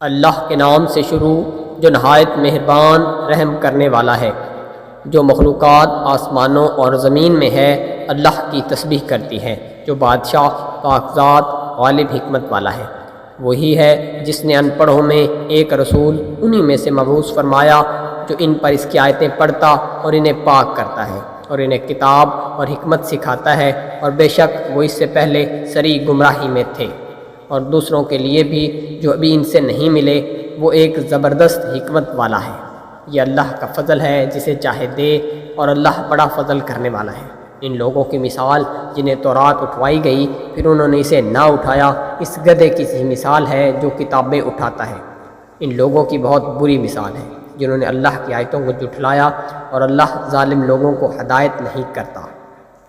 اللہ کے نام سے شروع جو نہایت مہربان رحم کرنے والا ہے۔ جو مخلوقات آسمانوں اور زمین میں ہے اللہ کی تسبیح کرتی ہے۔ جو بادشاہ پاکزاد غالب حکمت والا ہے، وہی ہے جس نے ان پڑھوں میں ایک رسول انہی میں سے مبعوث فرمایا جو ان پر اس کی آیتیں پڑھتا اور انہیں پاک کرتا ہے اور انہیں کتاب اور حکمت سکھاتا ہے، اور بے شک وہ اس سے پہلے سری گمراہی میں تھے۔ اور دوسروں کے لیے بھی جو ابھی ان سے نہیں ملے وہ ایک زبردست حکمت والا ہے۔ یہ اللہ کا فضل ہے جسے چاہے دے، اور اللہ بڑا فضل کرنے والا ہے۔ ان لوگوں کی مثال جنہیں تورات اٹھوائی گئی پھر انہوں نے اسے نہ اٹھایا، اس گدھے کی سی مثال ہے جو کتابیں اٹھاتا ہے۔ ان لوگوں کی بہت بری مثال ہے جنہوں نے اللہ کی آیتوں کو جھٹلایا، اور اللہ ظالم لوگوں کو ہدایت نہیں کرتا۔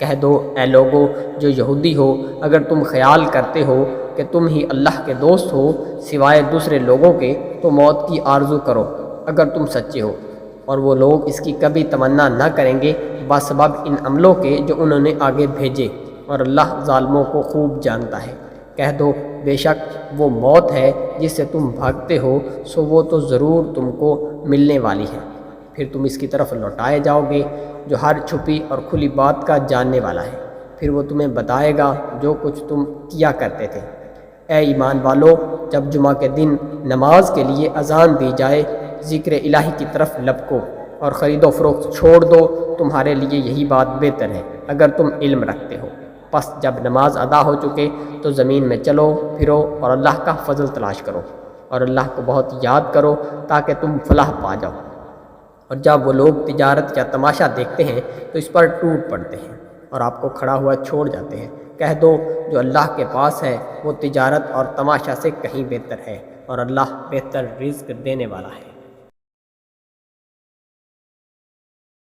کہہ دو اے لوگو جو یہودی ہو، اگر تم خیال کرتے ہو کہ تم ہی اللہ کے دوست ہو سوائے دوسرے لوگوں کے، تو موت کی آرزو کرو اگر تم سچے ہو، اور وہ لوگ اس کی کبھی تمنا نہ کریں گے بسبب ان عملوں کے جو انہوں نے آگے بھیجے، اور اللہ ظالموں کو خوب جانتا ہے۔ کہہ دو بے شک وہ موت ہے جس سے تم بھاگتے ہو، سو وہ تو ضرور تم کو ملنے والی ہے، پھر تم اس کی طرف لوٹائے جاؤ گے جو ہر چھپی اور کھلی بات کا جاننے والا ہے، پھر وہ تمہیں بتائے گا جو کچھ تم کیا کرتے تھے۔ اے ایمان والو، جب جمعہ کے دن نماز کے لیے اذان دی جائے ذکر الہی کی طرف لپکو اور خرید و فروخت چھوڑ دو، تمہارے لیے یہی بات بہتر ہے اگر تم علم رکھتے ہو۔ پس جب نماز ادا ہو چکے تو زمین میں چلو پھرو اور اللہ کا فضل تلاش کرو، اور اللہ کو بہت یاد کرو تاکہ تم فلاح پا جاؤ۔ اور جب وہ لوگ تجارت یا تماشا دیکھتے ہیں تو اس پر ٹوٹ پڑتے ہیں اور آپ کو کھڑا ہوا چھوڑ جاتے ہیں۔ کہہ دو جو اللہ کے پاس ہے وہ تجارت اور تماشا سے کہیں بہتر ہے، اور اللہ بہتر رزق دینے والا ہے۔